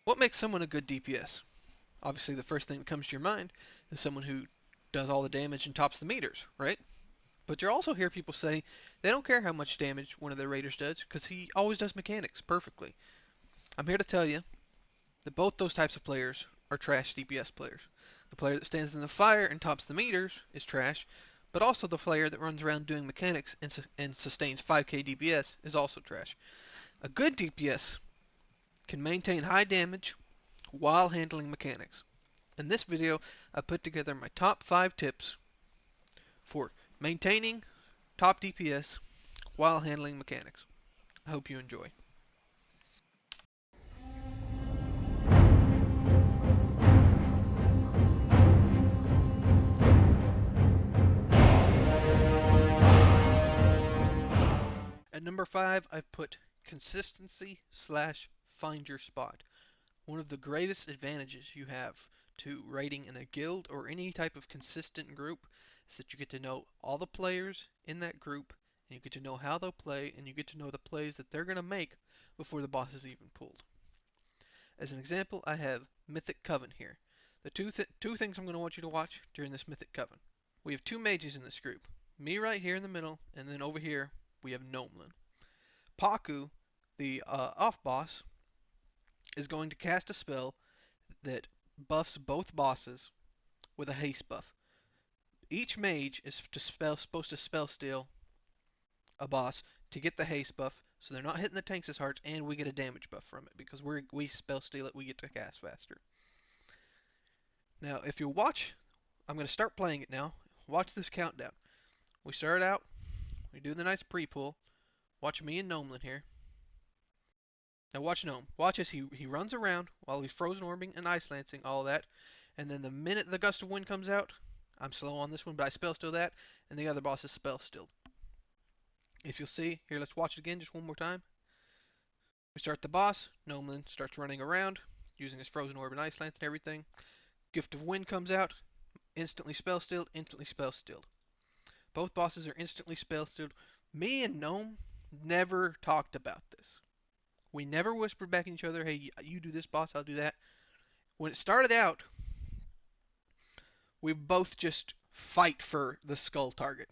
What makes someone a good DPS? Obviously, the first thing that comes to your mind is someone who does all the damage and tops the meters, right? But you also hear people say they don't care how much damage one of their raiders does because he always does mechanics perfectly. I'm here to tell you that both those types of players are trash DPS players. The player that stands in the fire and tops the meters is trash, but also the player that runs around doing mechanics and sustains 5k DPS is also trash. A good DPS can maintain high damage while handling mechanics. In this video, I put together my top 5 tips for maintaining top DPS while handling mechanics. I hope you enjoy. At number 5, I've put consistency slash find your spot. One of the greatest advantages you have to raiding in a guild or any type of consistent group is that you get to know all the players in that group, and you get to know how they'll play, and you get to know the plays that they're going to make before the boss is even pulled. As an example, I have Mythic Coven here. The two things I'm going to want you to watch during this Mythic Coven. We have two mages in this group. Me right here in the middle, and then over here we have Gnomelin. Paku, the off boss, is going to cast a spell that buffs both bosses with a haste buff. Each mage is supposed to spell steal a boss to get the haste buff, so they're not hitting the tanks as hard, and we get a damage buff from it because we spell steal it, we get to cast faster. Now, if you watch, I'm going to start playing it now. Watch this countdown. We start out, we do the nice pre-pull. Watch me and Gnomelin here. Now watch Gnome. Watch as he runs around while he's frozen orbing and ice lancing, all that. And then the minute the gust of wind comes out, I'm slow on this one, but I spell steal that, and the other boss is spell stilled. If you'll see, here let's watch it again just one more time. We start the boss, Gnomelin starts running around, using his frozen orb and ice lance and everything. Gift of Wind comes out, instantly spell stilled, instantly spell stilled. Both bosses are instantly spell stilled. Me and Gnome never talked about this. We never whispered back at each other, hey, you do this boss, I'll do that. When it started out, we both just fight for the skull target.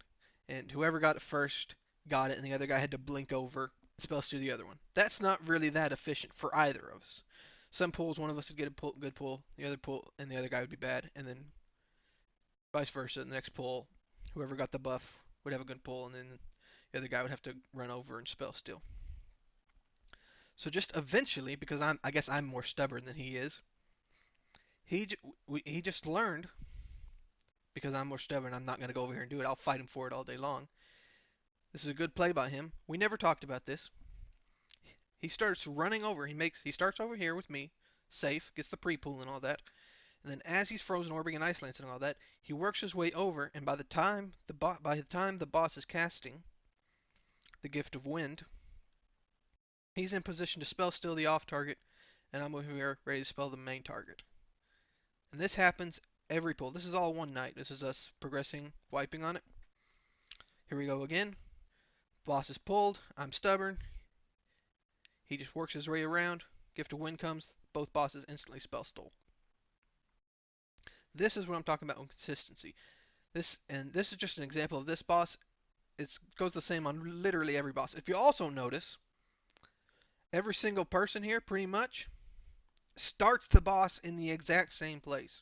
And whoever got it first got it, and the other guy had to blink over, spell steal the other one. That's not really that efficient for either of us. Some pulls, one of us would get a good pull, the other pull, and the other guy would be bad, and then vice versa. The next pull, whoever got the buff would have a good pull, and then the other guy would have to run over and spell steal. So just eventually, because I guess I'm more stubborn than he is, he just learned, because I'm more stubborn, I'm not going to go over here and do it. I'll fight him for it all day long. This is a good play by him. We never talked about this. He starts running over. He starts over here with me, safe, gets the pre-pull and all that. And then as he's frozen orbing and ice lancing and all that, he works his way over, and by the time the boss is casting the Gift of Wind, he's in position to spell steal the off target, and I'm over here ready to spell the main target. And this happens every pull. This is all one night. This is us progressing, wiping on it. Here we go again. Boss is pulled. I'm stubborn. He just works his way around. Gift of Wind comes. Both bosses instantly spell stole. This is what I'm talking about on consistency. This is just an example of this boss. It goes the same on literally every boss. If you also notice, every single person here pretty much starts the boss in the exact same place.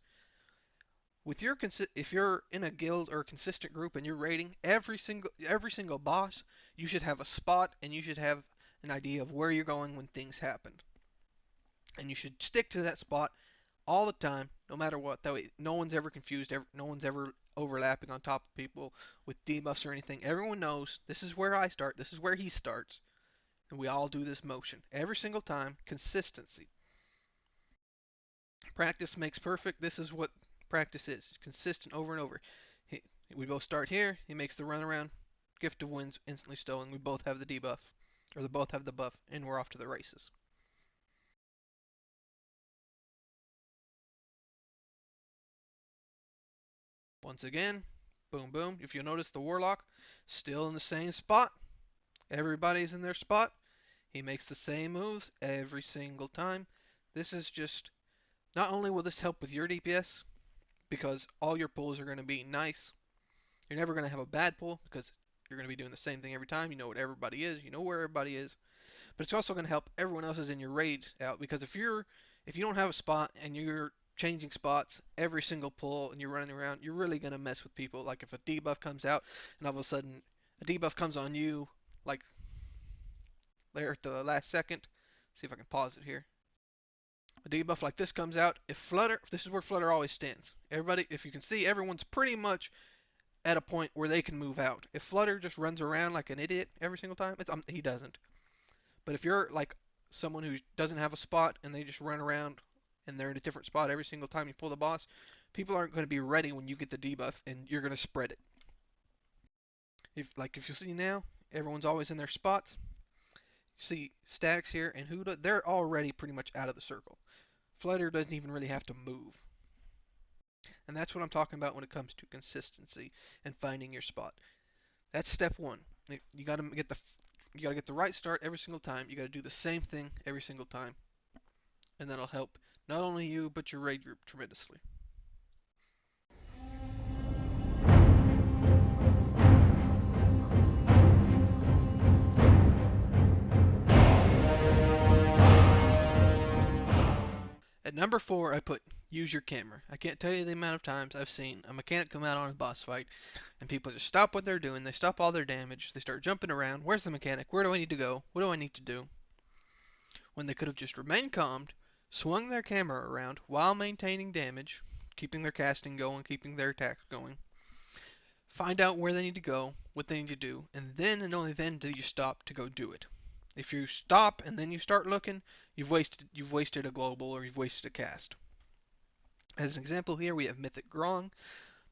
With your if you're in a guild or a consistent group and you're raiding every single boss, you should have a spot and you should have an idea of where you're going when things happen. And you should stick to that spot all the time, no matter what. That way, no one's ever confused. No one's ever overlapping on top of people with debuffs or anything. Everyone knows this is where I start. This is where he starts, and we all do this motion every single time. Consistency. Practice makes perfect. This is what practice is. Consistent over and over. We both start here. He makes the run around. Gift of Winds instantly stolen. We both have the debuff, or they both have the buff, and we're off to the races. Once again, boom, boom. If you notice, the Warlock still in the same spot. Everybody's in their spot. He makes the same moves every single time. This is just, not only will this help with your DPS, because all your pulls are going to be nice. You're never going to have a bad pull because you're going to be doing the same thing every time. You know what everybody is. You know where everybody is. But it's also going to help everyone else's in your raid out, because if you don't have a spot and you're changing spots every single pull and you're running around, you're really going to mess with people. Like if a debuff comes out and all of a sudden a debuff comes on you, like there at the last second. See if I can pause it here. A debuff like this comes out. If Flutter, this is where Flutter always stands. Everybody, if you can see, everyone's pretty much at a point where they can move out. If Flutter just runs around like an idiot every single time, he doesn't. But if you're like someone who doesn't have a spot and they just run around and they're in a different spot every single time you pull the boss, people aren't going to be ready when you get the debuff, and you're going to spread it. If you see now, everyone's always in their spots. You see Statics here and Huda, they're already pretty much out of the circle. Flutter doesn't even really have to move. And that's what I'm talking about when it comes to consistency and finding your spot. That's step one. You got to get the right start every single time. You got to do the same thing every single time, and that'll help not only you but your raid group tremendously. At number 4, I put use your camera. I can't tell you the amount of times I've seen a mechanic come out on a boss fight and people just stop what they're doing, they stop all their damage, they start jumping around. Where's the mechanic? Where do I need to go? What do I need to do? When they could have just remained calmed, swung their camera around while maintaining damage, keeping their casting going, keeping their attacks going. Find out where they need to go, what they need to do, and then and only then do you stop to go do it. If you stop and then you start looking, you've wasted a global or you've wasted a cast. As an example here, we have Mythic Grong.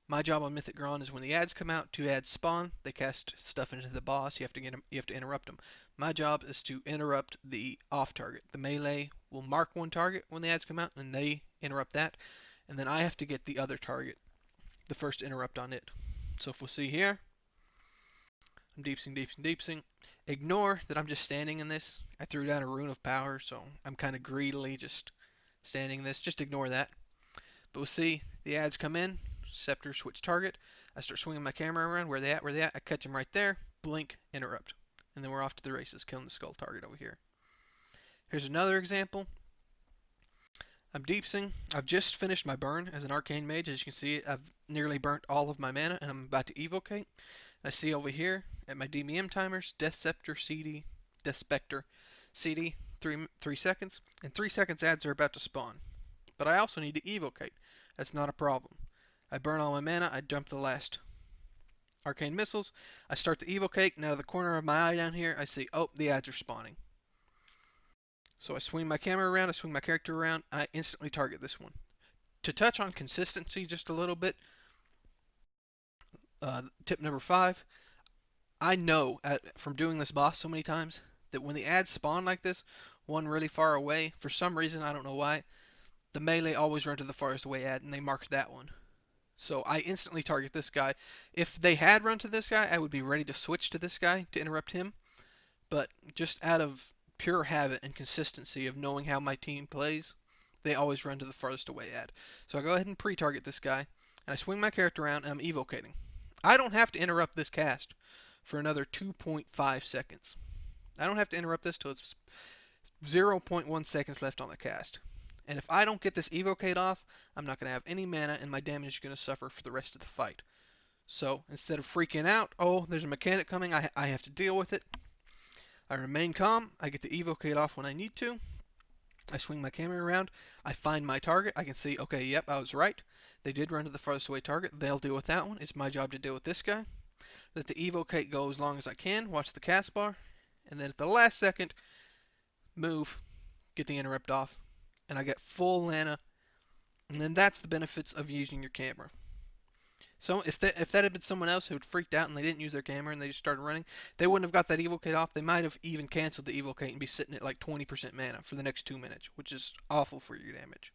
My job on Mythic Grong is when the ads come out, 2 ads spawn, they cast stuff into the boss, you have to interrupt them. My job is to interrupt the off target. The melee will mark one target when the ads come out and they interrupt that, and then I have to get the other target, the first interrupt on it. So if we'll see here, I'm deepsing. Ignore that I'm just standing in this. I threw down a rune of power, so I'm kind of greedily just standing in this. Just ignore that. But we'll see the ads come in. Scepter, switch target. I start swinging my camera around. Where they at? I catch them right there. Blink, interrupt. And then we're off to the races, killing the skull target over here. Here's another example. I'm deepsing. I've just finished my burn as an arcane mage. As you can see, I've nearly burnt all of my mana, and I'm about to evocate. I see over here at my DBM timers, Death Scepter, CD, Death Spectre, CD, 3 seconds, and 3 seconds ads are about to spawn. But I also need to evocate. That's not a problem. I burn all my mana, I dump the last arcane missiles, I start the evocate, and out of the corner of my eye down here, I see, oh, the ads are spawning. So I swing my camera around, I swing my character around, and I instantly target this one. To touch on consistency just a little bit, tip number 5, I know from doing this boss so many times that when the ads spawn like this, one really far away, for some reason, I don't know why, the melee always run to the farthest away ad and they mark that one. So I instantly target this guy. If they had run to this guy, I would be ready to switch to this guy to interrupt him. But just out of pure habit and consistency of knowing how my team plays, they always run to the farthest away ad. So I go ahead and pre-target this guy, and I swing my character around and I'm evocating. I don't have to interrupt this cast for another 2.5 seconds. I don't have to interrupt this till it's 0.1 seconds left on the cast. And if I don't get this evocate off, I'm not going to have any mana and my damage is going to suffer for the rest of the fight. So instead of freaking out, oh, there's a mechanic coming, I have to deal with it, I remain calm, I get the evocate off when I need to, I swing my camera around, I find my target, I can see, okay, yep, I was right. They did run to the farthest away target, they'll deal with that one. It's my job to deal with this guy. Let the evocate go as long as I can, watch the cast bar, and then at the last second, move, get the interrupt off, and I get full mana, and then that's the benefits of using your camera. So if that had been someone else who had freaked out and they didn't use their camera and they just started running, they wouldn't have got that evocate off. They might have even canceled the evocate and be sitting at like 20% mana for the next 2 minutes, which is awful for your damage.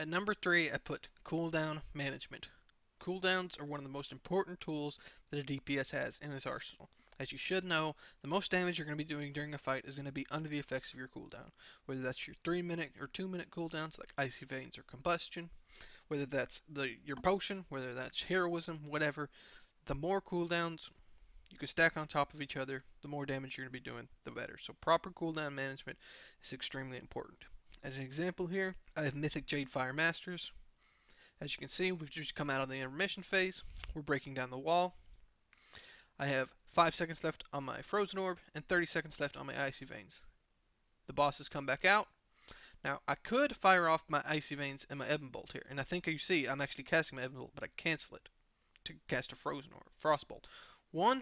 At number 3, I put cooldown management. Cooldowns are one of the most important tools that a DPS has in his arsenal. As you should know, the most damage you're going to be doing during a fight is going to be under the effects of your cooldown. Whether that's your 3-minute or 2-minute cooldowns like Icy Veins or Combustion, whether that's your potion, whether that's heroism, whatever, the more cooldowns you can stack on top of each other, the more damage you're going to be doing, the better. So proper cooldown management is extremely important. As an example here, I have Mythic Jade Fire Masters. As you can see, we've just come out of the intermission phase. We're breaking down the wall. I have 5 seconds left on my Frozen Orb and 30 seconds left on my Icy Veins. The boss has come back out. Now, I could fire off my Icy Veins and my Ebon Bolt here, and I think you see I'm actually casting my Ebon Bolt, but I cancel it to cast a Frozen Orb, Frostbolt. One,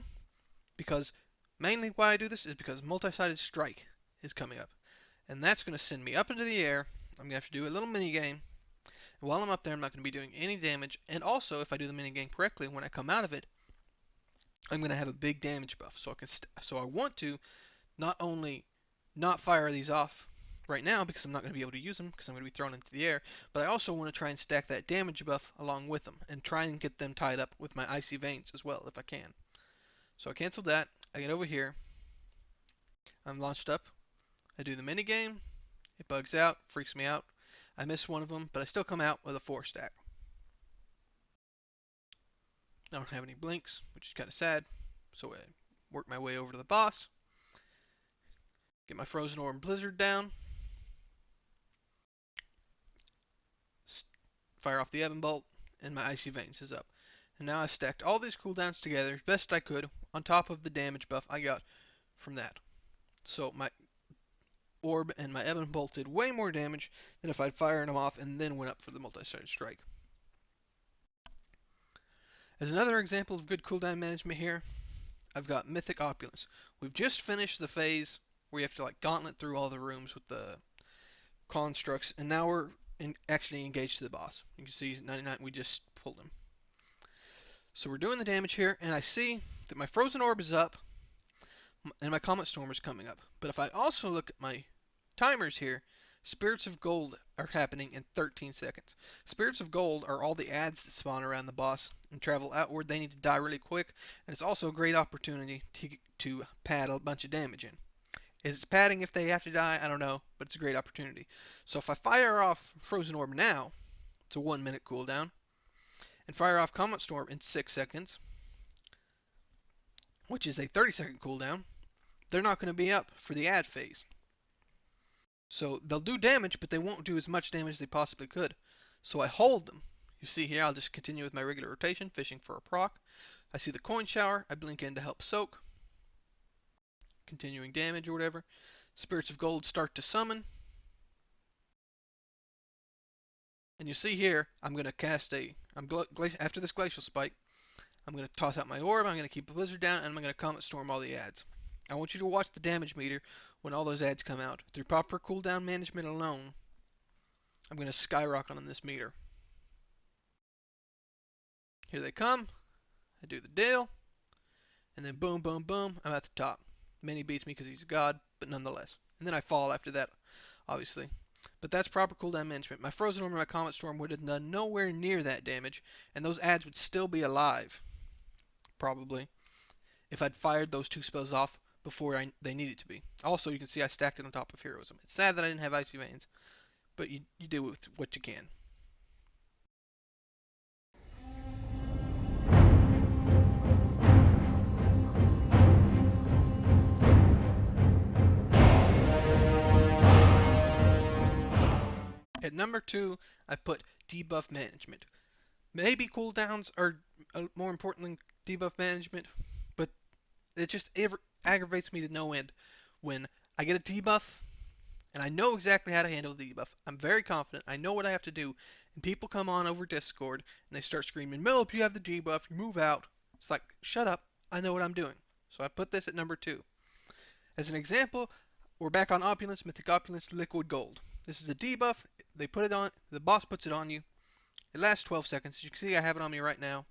because mainly why I do this is because Multi-Sided Strike is coming up, and that's going to send me up into the air. I'm going to have to do a little mini game. And while I'm up there, I'm not going to be doing any damage, and also, if I do the mini game correctly, when I come out of it, I'm going to have a big damage buff. So I want to not only not fire these off right now because I'm not going to be able to use them because I'm going to be thrown into the air, but I also want to try and stack that damage buff along with them and try and get them tied up with my Icy Veins as well if I can. So I cancel that. I get over here. I'm launched up. I do the mini game. It bugs out, freaks me out. I miss one of them, but I still come out with a 4 stack. I don't have any blinks, which is kind of sad. So I work my way over to the boss. Get my Frozen Orb and Blizzard down. Fire off the Ebon Bolt, and my Icy Veins is up. And now I've stacked all these cooldowns together as best I could on top of the damage buff I got from that. So my Orb and my Ebon Bolt did way more damage than if I'd fired them off and then went up for the Multi-Sided Strike. As another example of good cooldown management here, I've got Mythic Opulence. We've just finished the phase where you have to like gauntlet through all the rooms with the constructs, and now we're actually engaged to the boss. You can see 99, we just pulled him. So we're doing the damage here, and I see that my Frozen Orb is up, and my Comet Storm is coming up. But if I also look at my timers here, Spirits of Gold are happening in 13 seconds. Spirits of Gold are all the ads that spawn around the boss and travel outward. They need to die really quick, and it's also a great opportunity to pad a bunch of damage in. Is it padding if they have to die? I don't know, but it's a great opportunity. So if I fire off Frozen Orb now, it's a 1-minute cooldown, and fire off Comet Storm in 6 seconds, which is a 30-second cooldown, they're not going to be up for the ad phase. So they'll do damage, but they won't do as much damage as they possibly could. So I hold them. You see here, I'll just continue with my regular rotation, fishing for a proc. I see the coin shower, I blink in to help soak. Continuing damage or whatever. Spirits of Gold start to summon. And you see here, I'm going to cast after this Glacial Spike, I'm going to toss out my Orb, I'm going to keep the Blizzard down, and I'm going to Comet Storm all the ads. I want you to watch the damage meter when all those ads come out. Through proper cooldown management alone, I'm going to skyrocket on this meter. Here they come. I do the deal. And then boom, boom, boom, I'm at the top. Many beats me because he's a god, but nonetheless. And then I fall after that, obviously. But that's proper cooldown management. My Frozen Orb and my Comet Storm would have done nowhere near that damage, and those ads would still be alive, probably, if I'd fired those 2 spells off before they needed to be. Also, you can see I stacked it on top of Heroism. It's sad that I didn't have Icy Veins, but you do with what you can. At number 2, I put debuff management. Maybe cooldowns are more important than debuff management, but it just aggravates me to no end when I get a debuff and I know exactly how to handle the debuff. I'm very confident. I know what I have to do, and people come on over Discord and they start screaming, "Millip, you have the debuff. You move out." It's like, shut up. I know what I'm doing. So I put this at number 2. As an example, we're back on Opulence, Mythic Opulence, Liquid Gold. This is a debuff. They put it on. The boss puts it on you. It lasts 12 seconds. As you can see, I have it on me right now.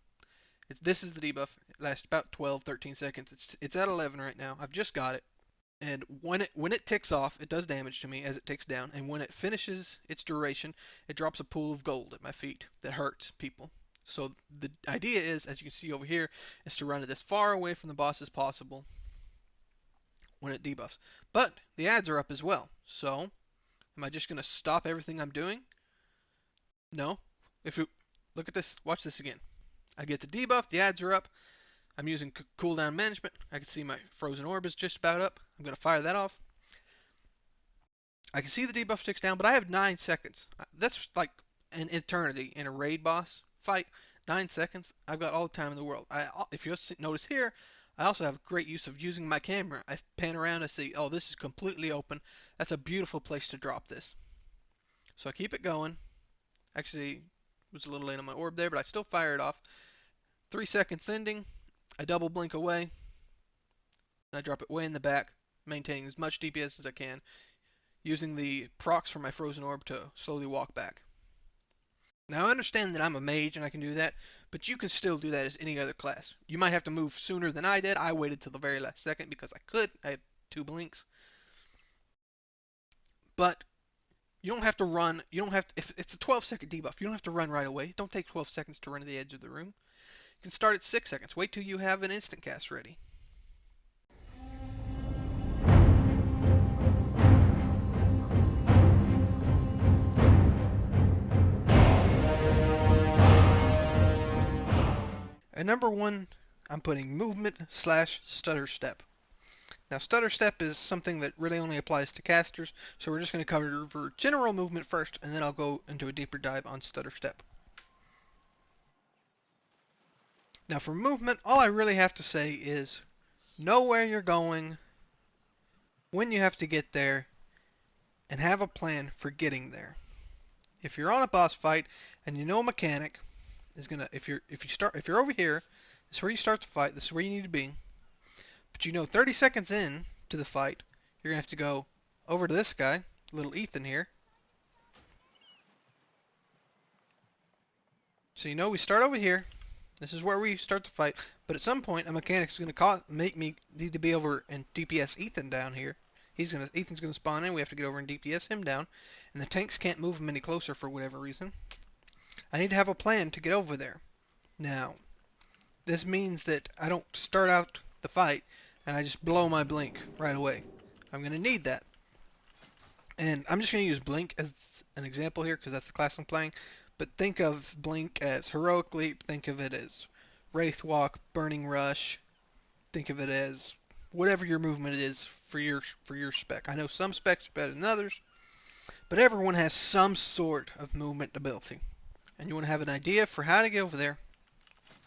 This is the debuff. It lasts about 12, 13 seconds. It's at 11 right now. I've just got it. And when it ticks off, it does damage to me as it ticks down. And when it finishes its duration, it drops a pool of gold at my feet that hurts people. So the idea is, as you can see over here, is to run it as far away from the boss as possible when it debuffs. But the ads are up as well. So am I just going to stop everything I'm doing? No. If you look at this, watch this again. I get the debuff, the ads are up. I'm using cooldown management. I can see my frozen orb is just about up. I'm going to fire that off. I can see the debuff ticks down, but I have 9 seconds. That's like an eternity in a raid boss fight. 9 seconds. I've got all the time in the world. If you notice here, I also have great use of using my camera. I pan around and see, oh, this is completely open. That's a beautiful place to drop this. So I keep it going. Actually, was a little late on my orb there, but I still fire it off. 3 seconds ending. I double blink away. And I drop it way in the back, maintaining as much DPS as I can, using the procs from my frozen orb to slowly walk back. Now I understand that I'm a mage and I can do that, but you can still do that as any other class. You might have to move sooner than I did. I waited till the very last second because I could. I had 2 blinks. But you don't have to run. You don't have to, if it's a 12-second debuff, you don't have to run right away. Don't take 12 seconds to run to the edge of the room. You can start at 6 seconds. Wait till you have an instant cast ready. At number 1, I'm putting movement / stutter step. Now stutter step is something that really only applies to casters, so we're just going to cover general movement first, and then I'll go into a deeper dive on stutter step. Now for movement, all I really have to say is know where you're going, when you have to get there, and have a plan for getting there. If you're on a boss fight and you know a mechanic is gonna if you're over here, this is where you start the fight, this is where you need to be. But you know 30 seconds in to the fight, you're gonna have to go over to this guy, little Ethan here. So you know we start over here. This is where we start the fight. But at some point, a mechanic is gonna make me need to be over and DPS Ethan down here. Ethan's gonna spawn in. We have to get over and DPS him down, and the tanks can't move him any closer for whatever reason. I need to have a plan to get over there. Now, this means that I don't start out the fight and I just blow my blink right away. I'm gonna need that, and I'm just gonna use blink as an example here because that's the class I'm playing. But think of blink as heroic leap. Think of it as wraith walk, burning rush. Think of it as whatever your movement is for your spec. I know some specs are better than others, but everyone has some sort of movement ability, and you want to have an idea for how to get over there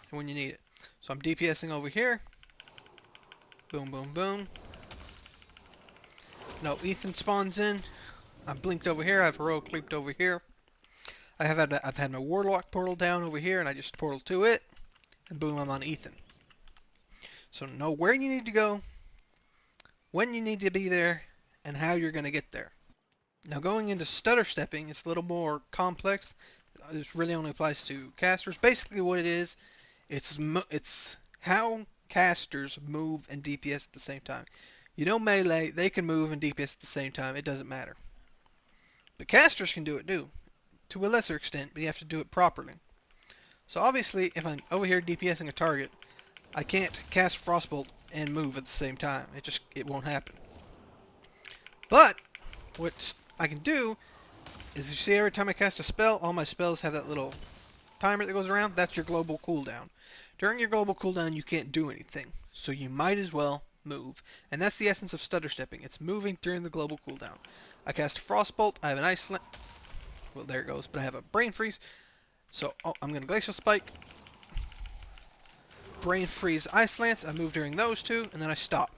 and when you need it. So I'm DPSing over here. Boom, boom, boom. No, Ethan spawns in. I'm blinked over here. I've heroic leaped over here. I've had my warlock portal down over here, and I just portal to it, and boom, I'm on Ethan. So know where you need to go, when you need to be there, and how you're going to get there. Now going into stutter stepping, it's a little more complex. This really only applies to casters. Basically what it is, it's how casters move and DPS at the same time. You know melee, they can move and DPS at the same time. It doesn't matter. But casters can do it too, to a lesser extent, but you have to do it properly. So obviously, if I'm over here DPSing a target, I can't cast Frostbolt and move at the same time. It won't happen. But what I can do is, you see every time I cast a spell, all my spells have that little timer that goes around. That's your global cooldown. During your global cooldown, you can't do anything, so you might as well move. And that's the essence of stutter stepping. It's moving during the global cooldown. I cast a Frostbolt. I have an Ice Slam. Well, there it goes. But I have a Brain Freeze. So I'm going to Glacial Spike. Brain Freeze, Ice Lance. I move during those two, and then I stop.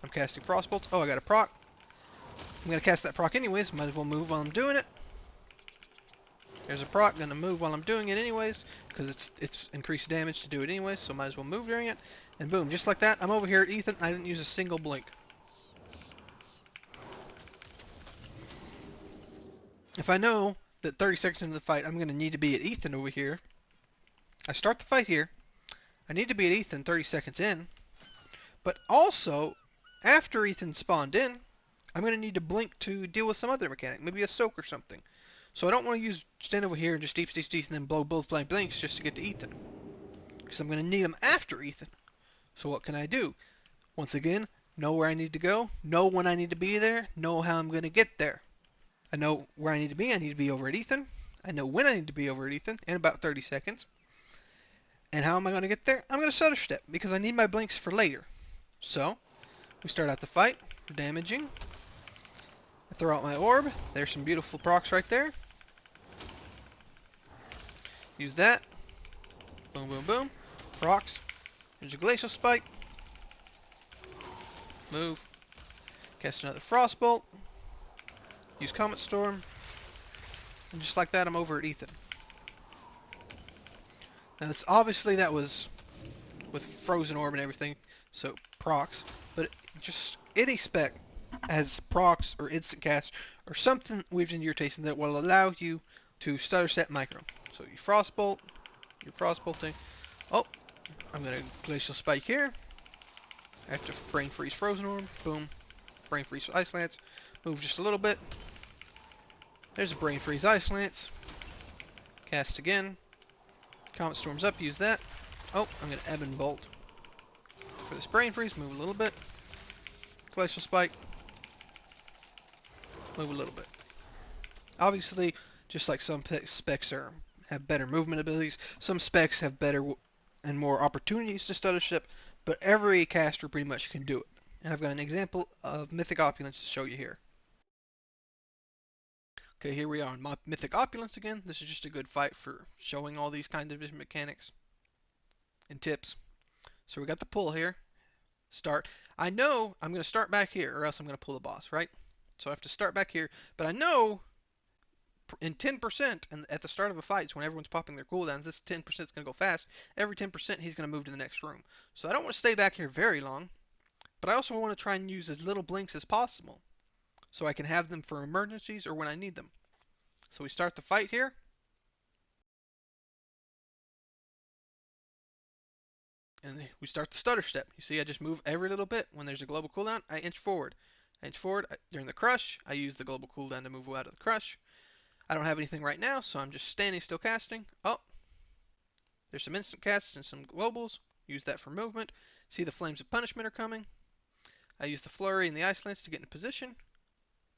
I'm casting Frostbolts. Oh, I got a proc. I'm going to cast that proc anyways. Might as well move while I'm doing it. There's a proc. Going to move while I'm doing it anyways, because it's increased damage to do it anyways, so might as well move during it. And boom, just like that, I'm over here at Ethan. I didn't use a single blink. If I know that 30 seconds into the fight, I'm going to need to be at Ethan over here, I start the fight here. I need to be at Ethan 30 seconds in. But also, after Ethan spawned in, I'm going to need to blink to deal with some other mechanic, maybe a soak or something. So I don't want to stand over here and just deep and then blow both blank blinks just to get to Ethan. Because I'm going to need them after Ethan. So what can I do? Once again, know where I need to go, know when I need to be there, know how I'm going to get there. I know where I need to be. I need to be over at Ethan. I know when I need to be over at Ethan in about 30 seconds. And how am I going to get there? I'm going to stutter step because I need my blinks for later. So, we start out the fight. We're damaging. I throw out my orb. There's some beautiful procs right there. Use that. Boom, boom, boom. Procs. There's a glacial spike. Move. Cast another frostbolt. Use Comet Storm. And just like that, I'm over at Ethan. Now, obviously that was with Frozen Orb and everything, so procs. But just any spec has procs or instant cast or something weaved into your taste that will allow you to stutter step micro. So you frostbolt, you're frostbolting. Oh, I'm gonna glacial spike here. I have to brain freeze Frozen Orb. Boom. Brain freeze Ice Lance. Move just a little bit. There's a brain freeze Ice Lance. Cast again. Comet Storm's up. Use that. Oh, I'm gonna Ebb and Bolt for this brain freeze. Move a little bit. Glacial spike. Move a little bit. Obviously, just like some specs have better movement abilities, some specs have better and more opportunities to stutter step, but every caster pretty much can do it. And I've got an example of Mythic Opulence to show you here. Okay, here we are on my Mythic Opulence again. This is just a good fight for showing all these kinds of different mechanics and tips. So we got the pull here. Start. I know I'm going to start back here or else I'm going to pull the boss, right? So I have to start back here, but I know in 10% and at the start of a fight, so when everyone's popping their cooldowns, this 10% is going to go fast. Every 10% he's going to move to the next room. So I don't want to stay back here very long, but I also want to try and use as little blinks as possible so I can have them for emergencies or when I need them. So we start the fight here. And we start the stutter step. You see, I just move every little bit. When there's a global cooldown, I inch forward. I inch forward. During the crush, I use the global cooldown to move out of the crush. I don't have anything right now, so I'm just standing still casting. Oh, there's some instant casts and some globals. Use that for movement. See the flames of punishment are coming. I use the flurry and the ice lance to get in position.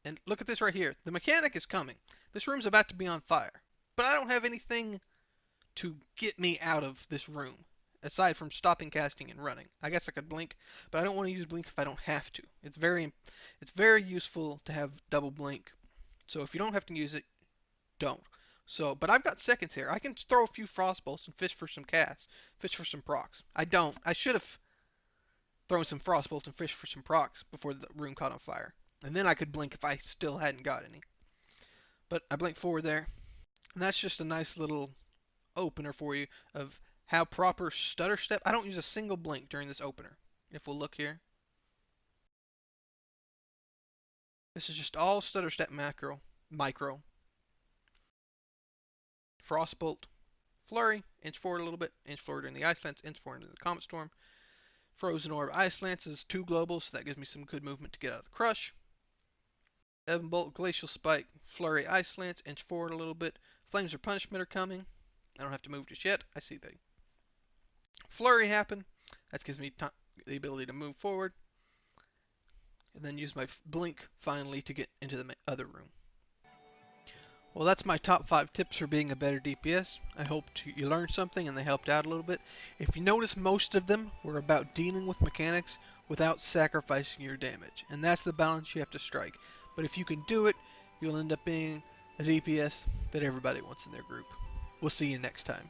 And look at this right here. The mechanic is coming. This room's about to be on fire. But I don't have anything to get me out of this room, aside from stopping casting and running. I guess I could blink, but I don't want to use blink if I don't have to. It's very useful to have double blink. So if you don't have to use it, don't. So, but I've got seconds here. I can throw a few frostbolts and fish for some casts, fish for some procs. I don't. I should have thrown some frostbolts and fish for some procs before the room caught on fire. And then I could blink if I still hadn't got any. But I blink forward there. And that's just a nice little opener for you of how proper stutter step. I don't use a single blink during this opener. If we'll look here. This is just all stutter step micro. Frostbolt. Flurry. Inch forward a little bit. Inch forward in the Ice Lance. Inch forward into the Comet Storm. Frozen Orb Ice Lance is 2 globals, so that gives me some good movement to get out of the crush. Evan Bolt, Glacial Spike, Flurry, Ice Lance, inch forward a little bit. Flames of Punishment are coming. I don't have to move just yet. I see the Flurry happen. That gives me the ability to move forward. And then use my blink finally to get into the other room. Well, that's my top 5 tips for being a better DPS. I hope you learned something and they helped out a little bit. If you notice, most of them were about dealing with mechanics without sacrificing your damage. And that's the balance you have to strike. But if you can do it, you'll end up being a DPS that everybody wants in their group. We'll see you next time.